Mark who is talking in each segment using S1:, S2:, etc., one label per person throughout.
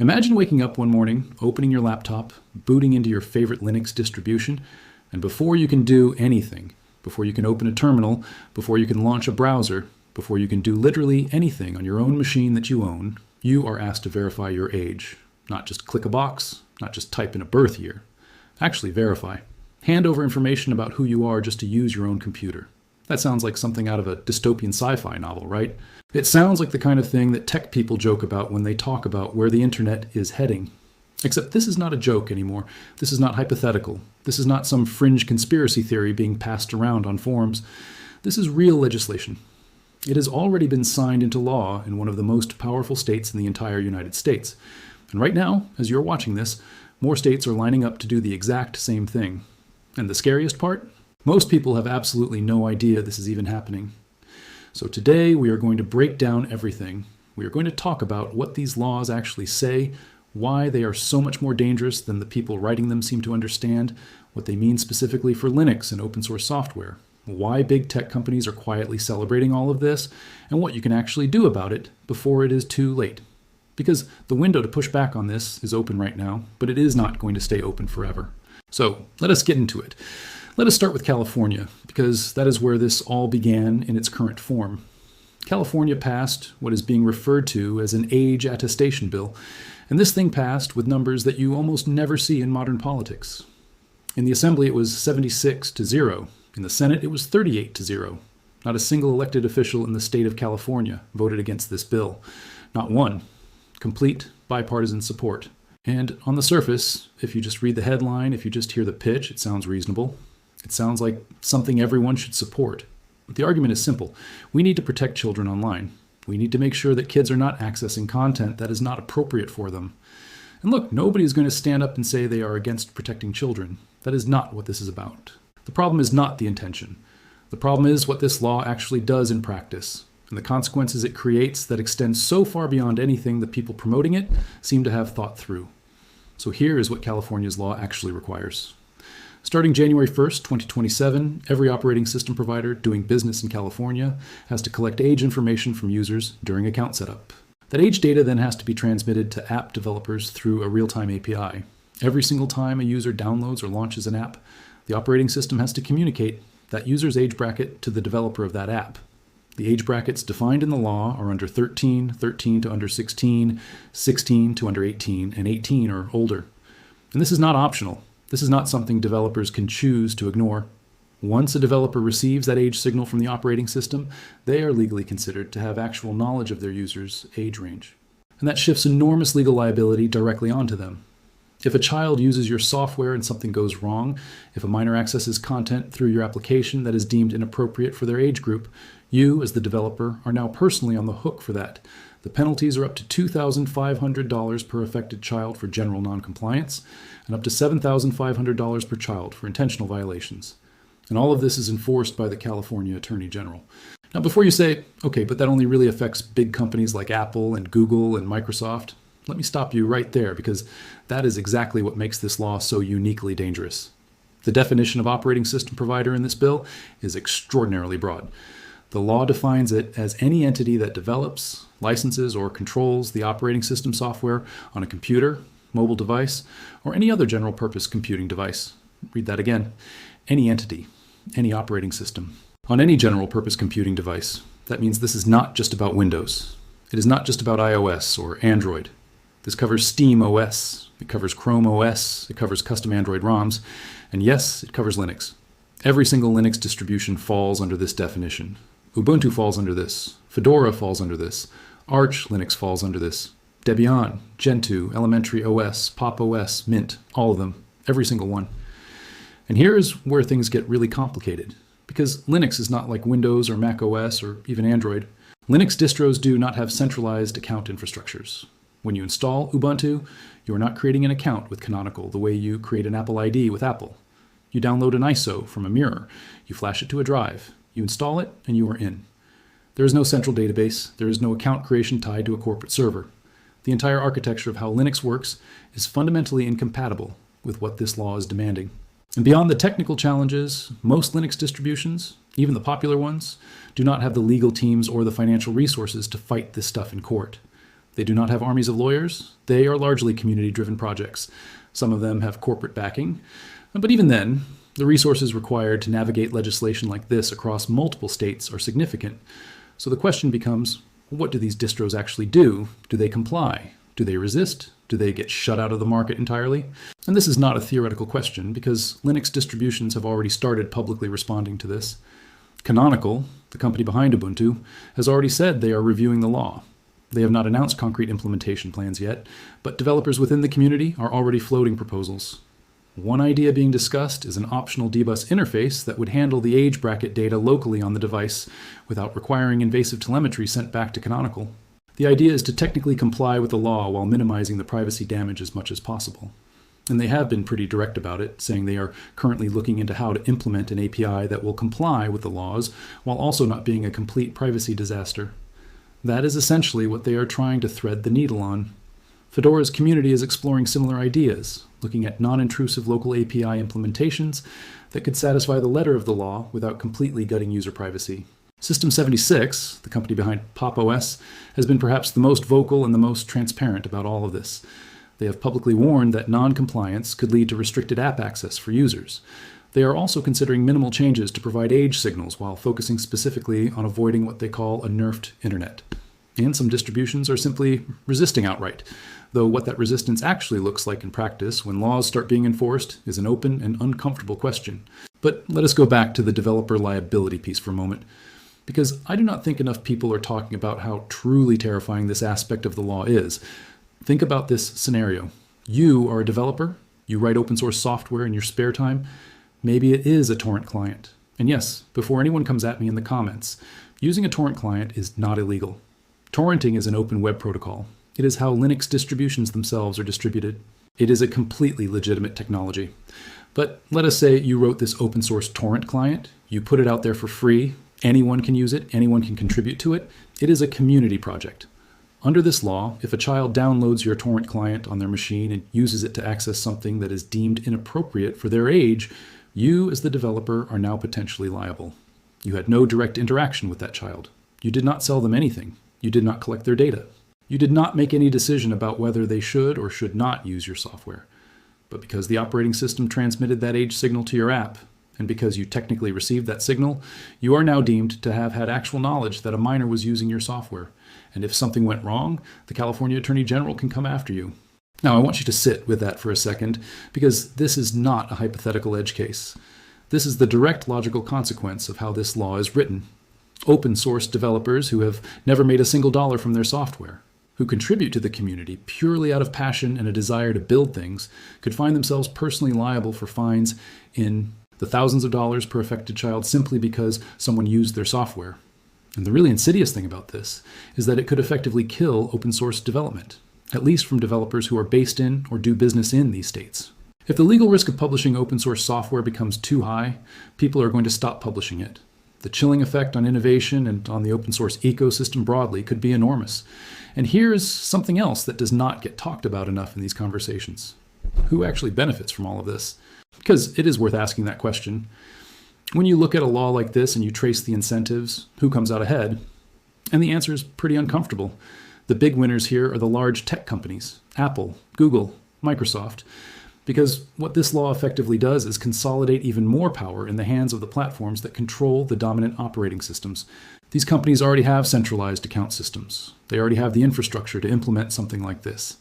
S1: Imagine waking up one morning, opening your laptop, booting into your favorite Linux distribution, and before you can do anything, before you can open a terminal, before you can launch a browser, before you can do literally anything on your own machine that you own, you are asked to verify your age. Not just click a box, not just type in a birth year. Actually verify. Hand over information about who you are just to use your own computer. That sounds like something out of a dystopian sci-fi novel, right? It sounds like the kind of thing that tech people joke about when they talk about where the internet is heading. Except this is not a joke anymore. This is not hypothetical. This is not some fringe conspiracy theory being passed around on forums. This is real legislation. It has already been signed into law in one of the most powerful states in the entire United States. And right now, as you're watching this, more states are lining up to do the exact same thing. And the scariest part? Most people have absolutely no idea this is even happening. So today we are going to break down everything. We are going to talk about what these laws actually say, why they are so much more dangerous than the people writing them seem to understand, what they mean specifically for Linux and open source software, why big tech companies are quietly celebrating all of this, and what you can actually do about it before it is too late. Because the window to push back on this is open right now, but it is not going to stay open forever. So let us get into it. Let us start with California, because that is where this all began in its current form. California passed what is being referred to as an age attestation bill, and this thing passed with numbers that you almost never see in modern politics. In the Assembly it was 76-0. In the Senate it was 38-0. Not a single elected official in the state of California voted against this bill. Not one. Complete bipartisan support. And on the surface, if you just read the headline, if you just hear the pitch, it sounds reasonable. It sounds like something everyone should support. But the argument is simple. We need to protect children online. We need to make sure that kids are not accessing content that is not appropriate for them. And look, nobody is going to stand up and say they are against protecting children. That is not what this is about. The problem is not the intention. The problem is what this law actually does in practice, and the consequences it creates that extend so far beyond anything the people promoting it seem to have thought through. So here is what California's law actually requires. Starting January 1st, 2027, every operating system provider doing business in California has to collect age information from users during account setup. That age data then has to be transmitted to app developers through a real-time API. Every single time a user downloads or launches an app, the operating system has to communicate that user's age bracket to the developer of that app. The age brackets defined in the law are under 13, 13 to under 16, 16 to under 18, and 18 or older. And this is not optional. This is not something developers can choose to ignore. Once a developer receives that age signal from the operating system, they are legally considered to have actual knowledge of their user's age range. And that shifts enormous legal liability directly onto them. If a child uses your software and something goes wrong, if a minor accesses content through your application that is deemed inappropriate for their age group, you, as the developer, are now personally on the hook for that. The penalties are up to $2,500 per affected child for general noncompliance, and up to $7,500 per child for intentional violations. And all of this is enforced by the California Attorney General. Now, before you say, okay, but that only really affects big companies like Apple and Google and Microsoft, let me stop you right there, because that is exactly what makes this law so uniquely dangerous. The definition of operating system provider in this bill is extraordinarily broad. The law defines it as any entity that develops, licenses, or controls the operating system software on a computer, mobile device, or any other general-purpose computing device. Read that again. Any entity, any operating system, on any general-purpose computing device. That means this is not just about Windows. It is not just about iOS or Android. This covers Steam OS, it covers Chrome OS, it covers custom Android ROMs, and yes, it covers Linux. Every single Linux distribution falls under this definition. Ubuntu falls under this. Fedora falls under this. Arch Linux falls under this. Debian, Gentoo, Elementary OS, Pop OS, Mint, all of them, every single one. And here is where things get really complicated, because Linux is not like Windows or Mac OS or even Android. Linux distros do not have centralized account infrastructures. When you install Ubuntu, you are not creating an account with Canonical the way you create an Apple ID with Apple. You download an ISO from a mirror, you flash it to a drive, you install it, and you are in. There is no central database, there is no account creation tied to a corporate server. The entire architecture of how Linux works is fundamentally incompatible with what this law is demanding. And beyond the technical challenges, most Linux distributions, even the popular ones, do not have the legal teams or the financial resources to fight this stuff in court. They do not have armies of lawyers. They are largely community-driven projects. Some of them have corporate backing. But even then, the resources required to navigate legislation like this across multiple states are significant. So the question becomes, what do these distros actually do? Do they comply? Do they resist? Do they get shut out of the market entirely? And this is not a theoretical question, because Linux distributions have already started publicly responding to this. Canonical, the company behind Ubuntu, has already said they are reviewing the law. They have not announced concrete implementation plans yet, but developers within the community are already floating proposals. One idea being discussed is an optional dbus interface that would handle the age bracket data locally on the device without requiring invasive telemetry sent back to Canonical. The idea is to technically comply with the law while minimizing the privacy damage as much as possible. And they have been pretty direct about it, saying they are currently looking into how to implement an API that will comply with the laws while also not being a complete privacy disaster. That is essentially what they are trying to thread the needle on. Fedora's community is exploring similar ideas, looking at non-intrusive local API implementations that could satisfy the letter of the law without completely gutting user privacy. System76, the company behind Pop! OS, has been perhaps the most vocal and the most transparent about all of this. They have publicly warned that non-compliance could lead to restricted app access for users. They are also considering minimal changes to provide age signals while focusing specifically on avoiding what they call a nerfed internet. And some distributions are simply resisting outright, though what that resistance actually looks like in practice when laws start being enforced is an open and uncomfortable question. But let us go back to the developer liability piece for a moment, because I do not think enough people are talking about how truly terrifying this aspect of the law is. Think about this scenario. You are a developer, you write open source software in your spare time. Maybe it is a torrent client. And yes, before anyone comes at me in the comments, using a torrent client is not illegal. Torrenting is an open web protocol. It is how Linux distributions themselves are distributed. It is a completely legitimate technology. But let us say you wrote this open source torrent client, you put it out there for free, anyone can use it, anyone can contribute to it. It is a community project. Under this law, if a child downloads your torrent client on their machine and uses it to access something that is deemed inappropriate for their age, you, as the developer, are now potentially liable. You had no direct interaction with that child. You did not sell them anything. You did not collect their data. You did not make any decision about whether they should or should not use your software. But because the operating system transmitted that age signal to your app, and because you technically received that signal, you are now deemed to have had actual knowledge that a minor was using your software. And if something went wrong, the California Attorney General can come after you. Now, I want you to sit with that for a second, because this is not a hypothetical edge case. This is the direct logical consequence of how this law is written. Open source developers who have never made a single dollar from their software, who contribute to the community purely out of passion and a desire to build things, could find themselves personally liable for fines in the thousands of dollars per affected child simply because someone used their software. And the really insidious thing about this is that it could effectively kill open source development, at least from developers who are based in or do business in these states. If the legal risk of publishing open source software becomes too high, people are going to stop publishing it. The chilling effect on innovation and on the open source ecosystem broadly could be enormous. And here's something else that does not get talked about enough in these conversations. Who actually benefits from all of this? Because it is worth asking that question. When you look at a law like this and you trace the incentives, who comes out ahead? And the answer is pretty uncomfortable. The big winners here are the large tech companies, Apple, Google, Microsoft, because what this law effectively does is consolidate even more power in the hands of the platforms that control the dominant operating systems. These companies already have centralized account systems. They already have the infrastructure to implement something like this.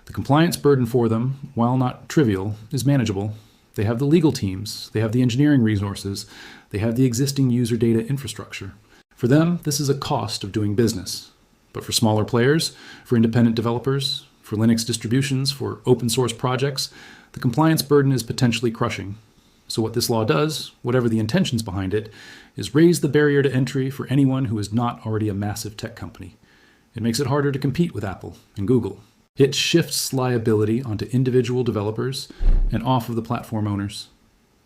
S1: The compliance burden for them, while not trivial, is manageable. They have the legal teams, they have the engineering resources, they have the existing user data infrastructure. For them, this is a cost of doing business. But for smaller players, for independent developers, for Linux distributions, for open source projects, the compliance burden is potentially crushing. So what this law does, whatever the intentions behind it, is raise the barrier to entry for anyone who is not already a massive tech company. It makes it harder to compete with Apple and Google. It shifts liability onto individual developers and off of the platform owners.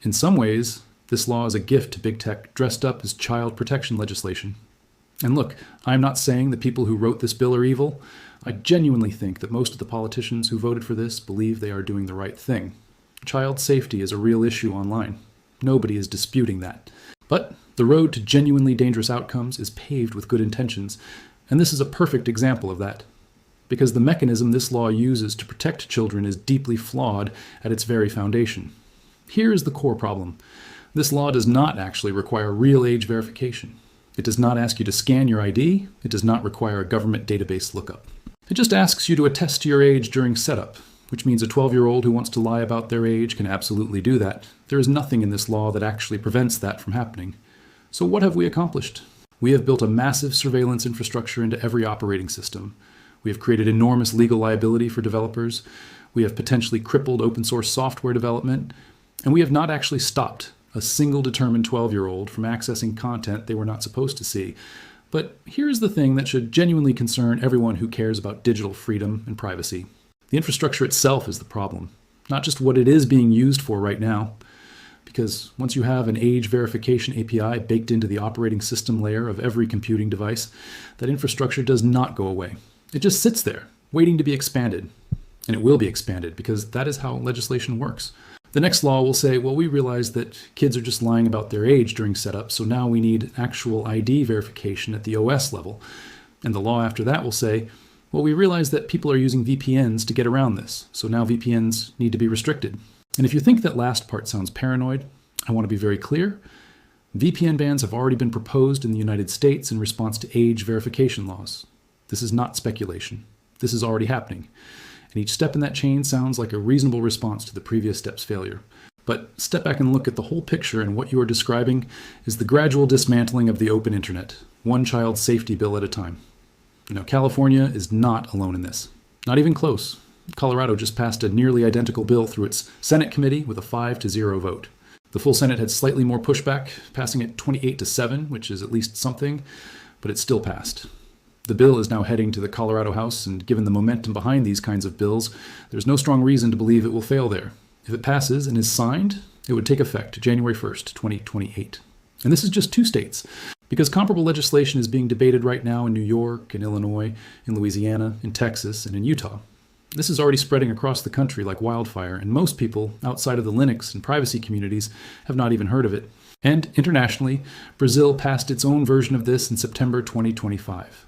S1: In some ways, this law is a gift to big tech dressed up as child protection legislation. And look, I'm not saying the people who wrote this bill are evil. I genuinely think that most of the politicians who voted for this believe they are doing the right thing. Child safety is a real issue online. Nobody is disputing that. But the road to genuinely dangerous outcomes is paved with good intentions, and this is a perfect example of that. because the mechanism this law uses to protect children is deeply flawed at its very foundation. Here is the core problem. This law does not actually require real age verification. It does not ask you to scan your ID. It does not require a government database lookup. It just asks you to attest to your age during setup, which means a 12-year-old who wants to lie about their age can absolutely do that. There is nothing in this law that actually prevents that from happening. So what have we accomplished? We have built a massive surveillance infrastructure into every operating system. We have created enormous legal liability for developers. We have potentially crippled open source software development. And we have not actually stopped a single determined 12-year-old from accessing content they were not supposed to see. But here's the thing that should genuinely concern everyone who cares about digital freedom and privacy. The infrastructure itself is the problem, not just what it is being used for right now. Because once you have an age verification API baked into the operating system layer of every computing device, that infrastructure does not go away. It just sits there, waiting to be expanded. And it will be expanded because that is how legislation works. The next law will say, well, we realize that kids are just lying about their age during setup, so now we need actual ID verification at the OS level. And the law after that will say, well, we realize that people are using VPNs to get around this, so now VPNs need to be restricted. And if you think that last part sounds paranoid, I want to be very clear. VPN bans have already been proposed in the United States in response to age verification laws. This is not speculation. This is already happening. And each step in that chain sounds like a reasonable response to the previous step's failure. But step back and look at the whole picture, and what you are describing is the gradual dismantling of the open internet, one child safety bill at a time. California is not alone in this. Not even close. Colorado just passed a nearly identical bill through its Senate committee with a 5-0 vote. The full Senate had slightly more pushback, passing it 28-7, which is at least something, but it still passed. The bill is now heading to the Colorado House, and given the momentum behind these kinds of bills, there's no strong reason to believe it will fail there. If it passes and is signed, it would take effect January 1st, 2028. And this is just 2 states, because comparable legislation is being debated right now in New York, in Illinois, in Louisiana, in Texas, and in Utah. This is already spreading across the country like wildfire, and most people outside of the Linux and privacy communities have not even heard of it. And internationally, Brazil passed its own version of this in September 2025.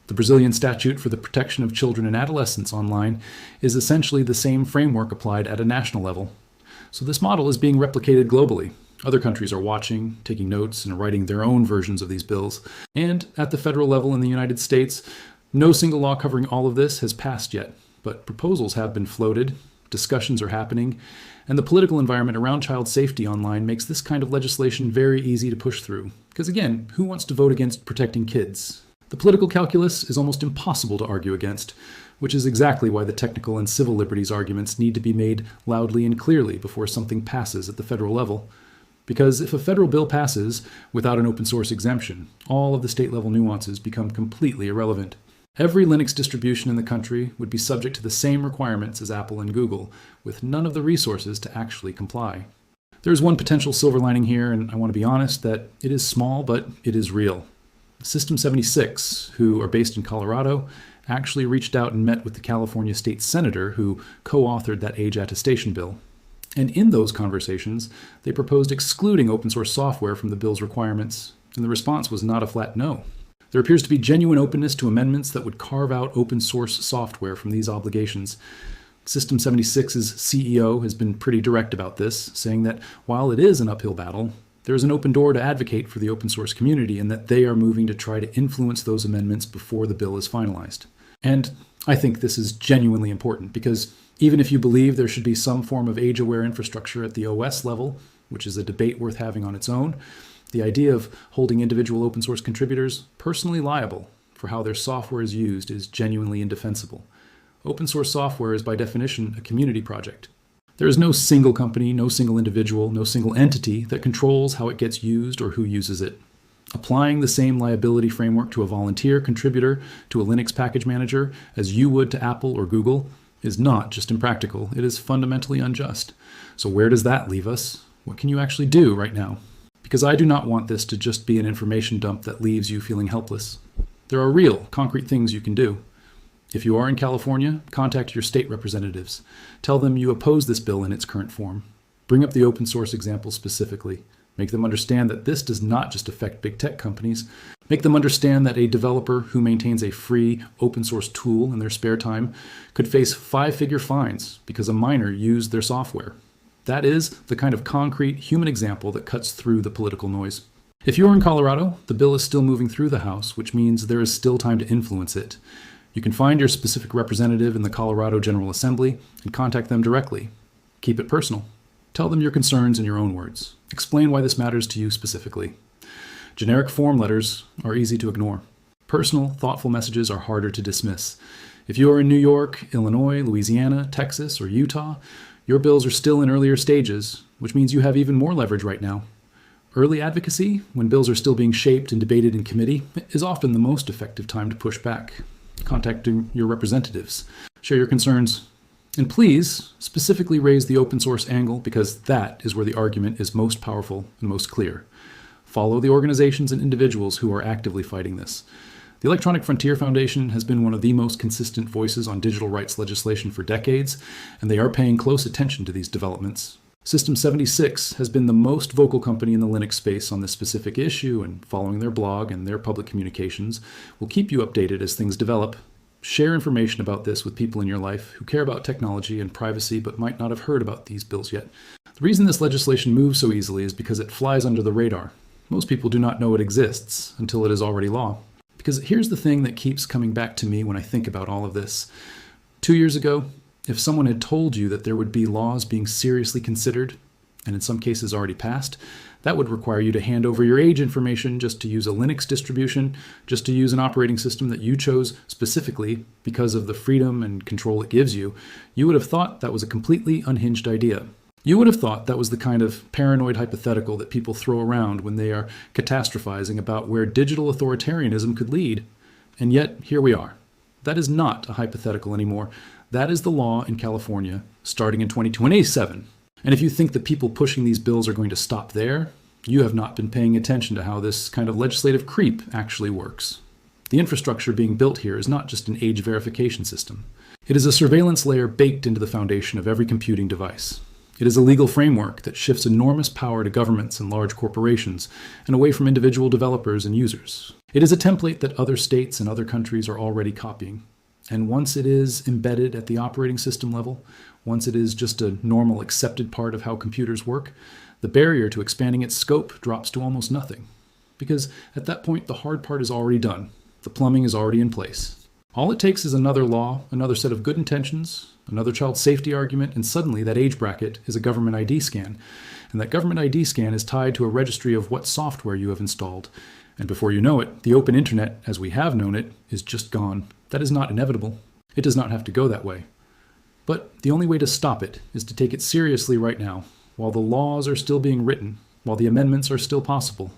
S1: The Brazilian statute for the protection of children and adolescents online is essentially the same framework applied at a national level. So this model is being replicated globally. Other countries are watching, taking notes, and writing their own versions of these bills. And at the federal level in the United States, no single law covering all of this has passed yet. But proposals have been floated, discussions are happening, and the political environment around child safety online makes this kind of legislation very easy to push through. Because again, who wants to vote against protecting kids? The political calculus is almost impossible to argue against, which is exactly why the technical and civil liberties arguments need to be made loudly and clearly before something passes at the federal level. Because if a federal bill passes without an open source exemption, all of the state level nuances become completely irrelevant. Every Linux distribution in the country would be subject to the same requirements as Apple and Google, with none of the resources to actually comply. There's one potential silver lining here, and I want to be honest that it is small, but it is real. System 76, who are based in Colorado, actually reached out and met with the California state senator who co-authored that age attestation bill. And in those conversations, they proposed excluding open source software from the bill's requirements, and the response was not a flat no. There appears to be genuine openness to amendments that would carve out open source software from these obligations. System 76's CEO has been pretty direct about this, saying that while it is an uphill battle, there is an open door to advocate for the open source community and that they are moving to try to influence those amendments before the bill is finalized. And I think this is genuinely important because even if you believe there should be some form of age-aware infrastructure at the OS level, which is a debate worth having on its own, the idea of holding individual open source contributors personally liable for how their software is used is genuinely indefensible. Open source software is by definition a community project. There is no single company, no single individual, no single entity that controls how it gets used or who uses it. Applying the same liability framework to a volunteer contributor to a Linux package manager as you would to Apple or Google is not just impractical, it is fundamentally unjust. So where does that leave us? What can you actually do right now? Because I do not want this to just be an information dump that leaves you feeling helpless. There are real, concrete things you can do. If you are in California, contact your state representatives. Tell them you oppose this bill in its current form. Bring up the open source example specifically. Make them understand that this does not just affect big tech companies. Make them understand that a developer who maintains a free open source tool in their spare time could face 5-figure fines because a miner used their software. That is the kind of concrete human example that cuts through the political noise. If you're in Colorado, the bill is still moving through the House, which means there is still time to influence it. You can find your specific representative in the Colorado General Assembly and contact them directly. Keep it personal. Tell them your concerns in your own words. Explain why this matters to you specifically. Generic form letters are easy to ignore. Personal, thoughtful messages are harder to dismiss. If you are in New York, Illinois, Louisiana, Texas, or Utah, your bills are still in earlier stages, which means you have even more leverage right now. Early advocacy, when bills are still being shaped and debated in committee, is often the most effective time to push back. Contact your representatives. Share your concerns. And please, specifically raise the open source angle because that is where the argument is most powerful and most clear. Follow the organizations and individuals who are actively fighting this. The Electronic Frontier Foundation has been one of the most consistent voices on digital rights legislation for decades, and they are paying close attention to these developments. System 76 has been the most vocal company in the Linux space on this specific issue, and following their blog and their public communications will keep you updated as things develop. Share information about this with people in your life who care about technology and privacy but might not have heard about these bills yet. The reason this legislation moves so easily is because it flies under the radar. Most people do not know it exists until it is already law. Because here's the thing that keeps coming back to me when I think about all of this. 2 years ago, if someone had told you that there would be laws being seriously considered, and in some cases already passed, that would require you to hand over your age information just to use a Linux distribution, just to use an operating system that you chose specifically because of the freedom and control it gives you, you would have thought that was a completely unhinged idea. You would have thought that was the kind of paranoid hypothetical that people throw around when they are catastrophizing about where digital authoritarianism could lead. And yet, here we are. That is not a hypothetical anymore. That is the law in California, starting in 2027. And if you think that people pushing these bills are going to stop there, you have not been paying attention to how this kind of legislative creep actually works. The infrastructure being built here is not just an age verification system. It is a surveillance layer baked into the foundation of every computing device. It is a legal framework that shifts enormous power to governments and large corporations and away from individual developers and users. It is a template that other states and other countries are already copying. And once it is embedded at the operating system level, once it is just a normal accepted part of how computers work, the barrier to expanding its scope drops to almost nothing. Because at that point, the hard part is already done. The plumbing is already in place. All it takes is another law, another set of good intentions, another child safety argument, and suddenly that age bracket is a government ID scan. And that government ID scan is tied to a registry of what software you have installed. And before you know it, the open internet, as we have known it, is just gone. That is not inevitable. It does not have to go that way. But the only way to stop it is to take it seriously right now, while the laws are still being written, while the amendments are still possible,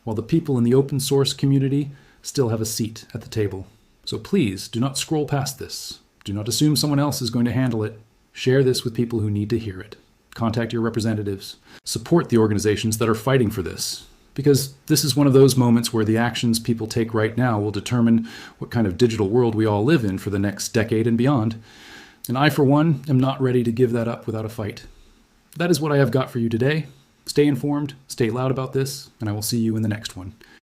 S1: while the people in the open source community still have a seat at the table. So please do not scroll past this. Do not assume someone else is going to handle it. Share this with people who need to hear it. Contact your representatives. Support the organizations that are fighting for this. Because this is one of those moments where the actions people take right now will determine what kind of digital world we all live in for the next decade and beyond. And I, for one, am not ready to give that up without a fight. That is what I have got for you today. Stay informed, stay loud about this, and I will see you in the next one.